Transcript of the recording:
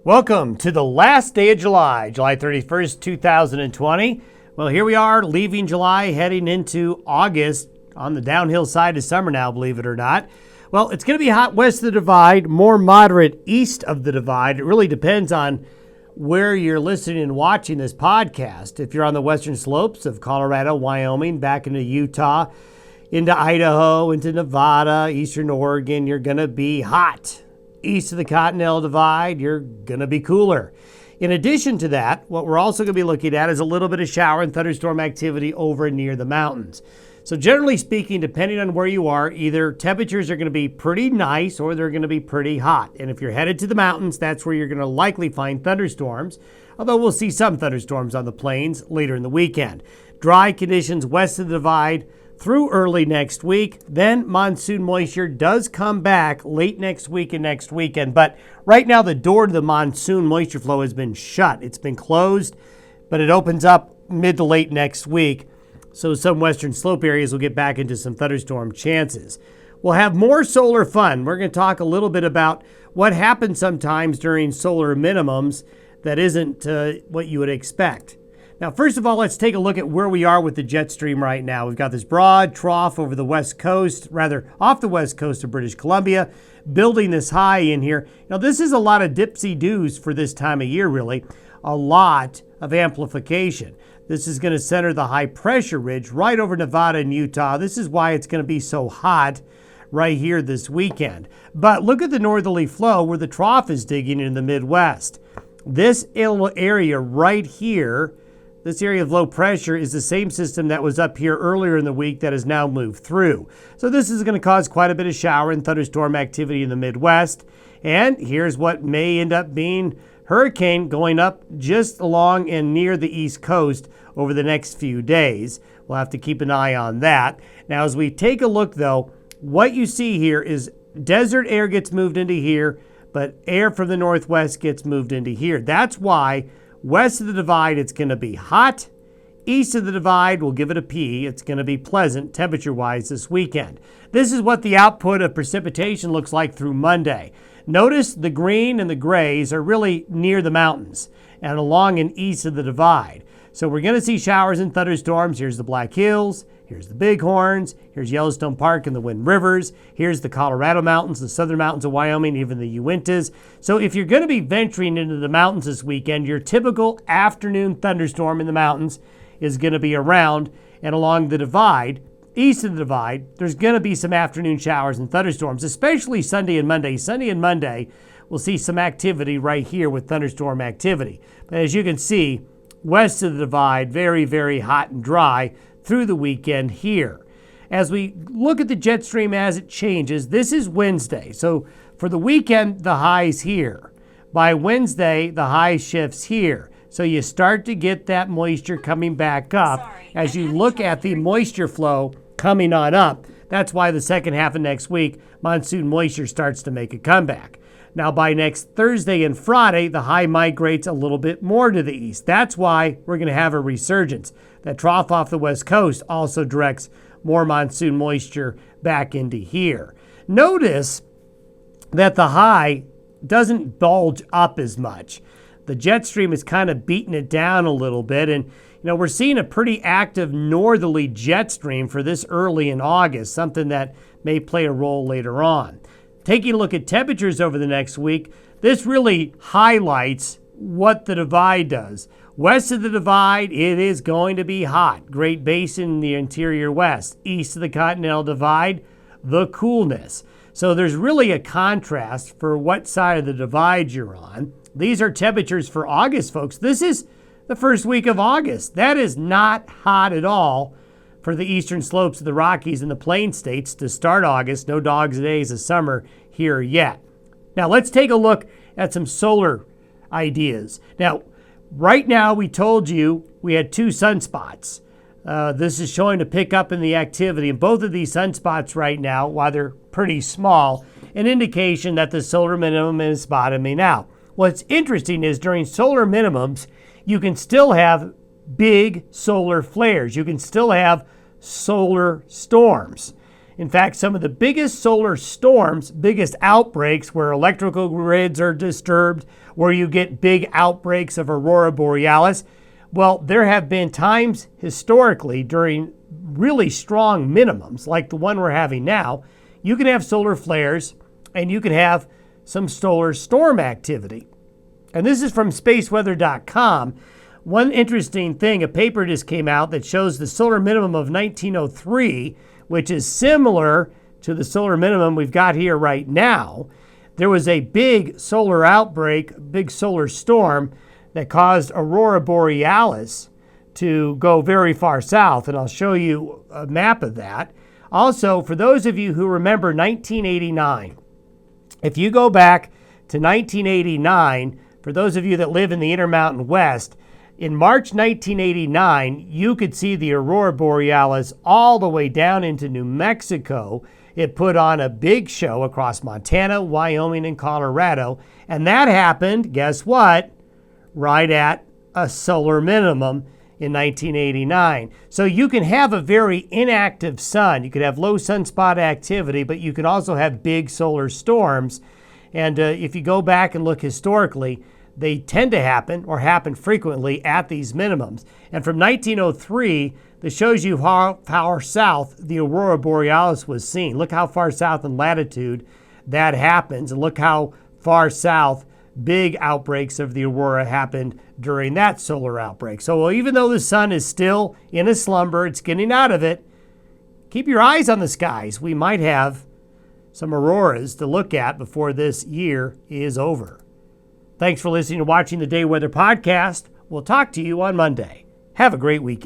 Welcome to the last day of July, July 31st, 2020. Well, here we are leaving July, heading into August on the downhill side of summer now, believe it or not. Well, it's going to be hot west of the divide, more moderate east of the divide. It really depends on where you're listening and watching this podcast. If you're on the western slopes of Colorado, Wyoming, back into Utah, into Idaho, into Nevada, eastern Oregon, you're going to be hot. East of the Continental Divide, you're going to be cooler. In addition to that, what we're also going to be looking at is a little bit of shower and thunderstorm activity over near the mountains. So generally speaking, depending on where you are, either temperatures are going to be pretty nice or they're going to be pretty hot. And if you're headed to the mountains, that's where you're going to likely find thunderstorms, although we'll see some thunderstorms on the plains later in the weekend. Dry conditions west of the divide through early next week. Then monsoon moisture does come back late next week and next weekend. But right now, the door to the monsoon moisture flow has been shut. It's been closed, but it opens up mid to late next week. So some western slope areas will get back into some thunderstorm chances. We'll have more solar fun. We're going to talk a little bit about what happens sometimes during solar minimums that isn't what you would expect. Now, first of all, let's take a look at where we are with the jet stream right now. We've got this broad trough over the west coast, rather off the west coast of British Columbia, building this high in here. Now, this is a lot of dipsy-doos for this time of year, really. A lot of amplification. This is going to center the high pressure ridge right over Nevada and Utah. This is why it's going to be so hot right here this weekend. But look at the northerly flow where the trough is digging in the Midwest. This area right here, this area of low pressure, is the same system that was up here earlier in the week that has now moved through. So this is going to cause quite a bit of shower and thunderstorm activity in the Midwest. And here's what may end up being hurricane going up just along and near the East Coast over the next few days. We'll have to keep an eye on that. Now, as we take a look, though, what you see here is desert air gets moved into here, but air from the northwest gets moved into here. That's why west of the divide, it's going to be hot. East of the divide, we'll give it a P. It's going to be pleasant temperature-wise this weekend. This is what the output of precipitation looks like through Monday. Notice the green and the grays are really near the mountains and along and east of the divide. So we're going to see showers and thunderstorms. Here's the Black Hills. Here's the Bighorns. Here's Yellowstone Park and the Wind Rivers. Here's the Colorado Mountains, the southern mountains of Wyoming, even the Uintas. So if you're going to be venturing into the mountains this weekend, your typical afternoon thunderstorm in the mountains is going to be around and along the divide. East of the divide, there's going to be some afternoon showers and thunderstorms, especially Sunday and Monday. Sunday and Monday, we'll see some activity right here with thunderstorm activity. But as you can see, west of the divide, very, very hot and dry through the weekend here. As we look at the jet stream as it changes, this is Wednesday. So for the weekend, the high's here. By Wednesday, the high shifts here. So you start to get that moisture coming back up as you look at the moisture flow coming on up. That's why the second half of next week, monsoon moisture starts to make a comeback. Now, by next Thursday and Friday, the high migrates a little bit more to the east. That's why we're going to have a resurgence. That trough off the west coast also directs more monsoon moisture back into here. Notice that the high doesn't bulge up as much. The jet stream is kind of beating it down a little bit. And, we're seeing a pretty active northerly jet stream for this early in August, something that may play a role later on. Taking a look at temperatures over the next week, this really highlights what the divide does. West of the divide, it is going to be hot. Great Basin in the interior west. East of the Continental Divide, the coolness. So there's really a contrast for what side of the divide you're on. These are temperatures for August, folks. This is the first week of August. That is not hot at all for the eastern slopes of the Rockies and the Plain States to start August. No dogs days of summer here yet. Now let's take a look at some solar ideas. Now, right now we told you we had 2 sunspots. This is showing a pickup in the activity. And both of these sunspots right now, while they're pretty small, an indication that the solar minimum is bottoming out. What's interesting is during solar minimums, you can still have big solar flares. You can still have solar storms. In fact, some of the biggest solar storms, biggest outbreaks where electrical grids are disturbed, where you get big outbreaks of aurora borealis, well, there have been times historically during really strong minimums, like the one we're having now, you can have solar flares and you can have some solar storm activity. And this is from spaceweather.com. One interesting thing, a paper just came out that shows the solar minimum of 1903, which is similar to the solar minimum we've got here right now. There was a big solar outbreak, big solar storm that caused aurora borealis to go very far south, and I'll show you a map of that. Also, for those of you who remember 1989, if you go back to 1989, for those of you that live in the Intermountain West, in March 1989, you could see the aurora borealis all the way down into New Mexico. It put on a big show across Montana, Wyoming, and Colorado. And that happened, guess what? Right at a solar minimum in 1989. So you can have a very inactive sun. You could have low sunspot activity, but you can also have big solar storms. And if you go back and look historically, they tend to happen or happen frequently at these minimums. And from 1903, this shows you how far south the aurora borealis was seen. Look how far south in latitude that happens, and look how far south big outbreaks of the aurora happened during that solar outbreak. So even though the sun is still in a slumber, it's getting out of it, keep your eyes on the skies. We might have some auroras to look at before this year is over. Thanks for listening and watching the Day Weather Podcast. We'll talk to you on Monday. Have a great weekend.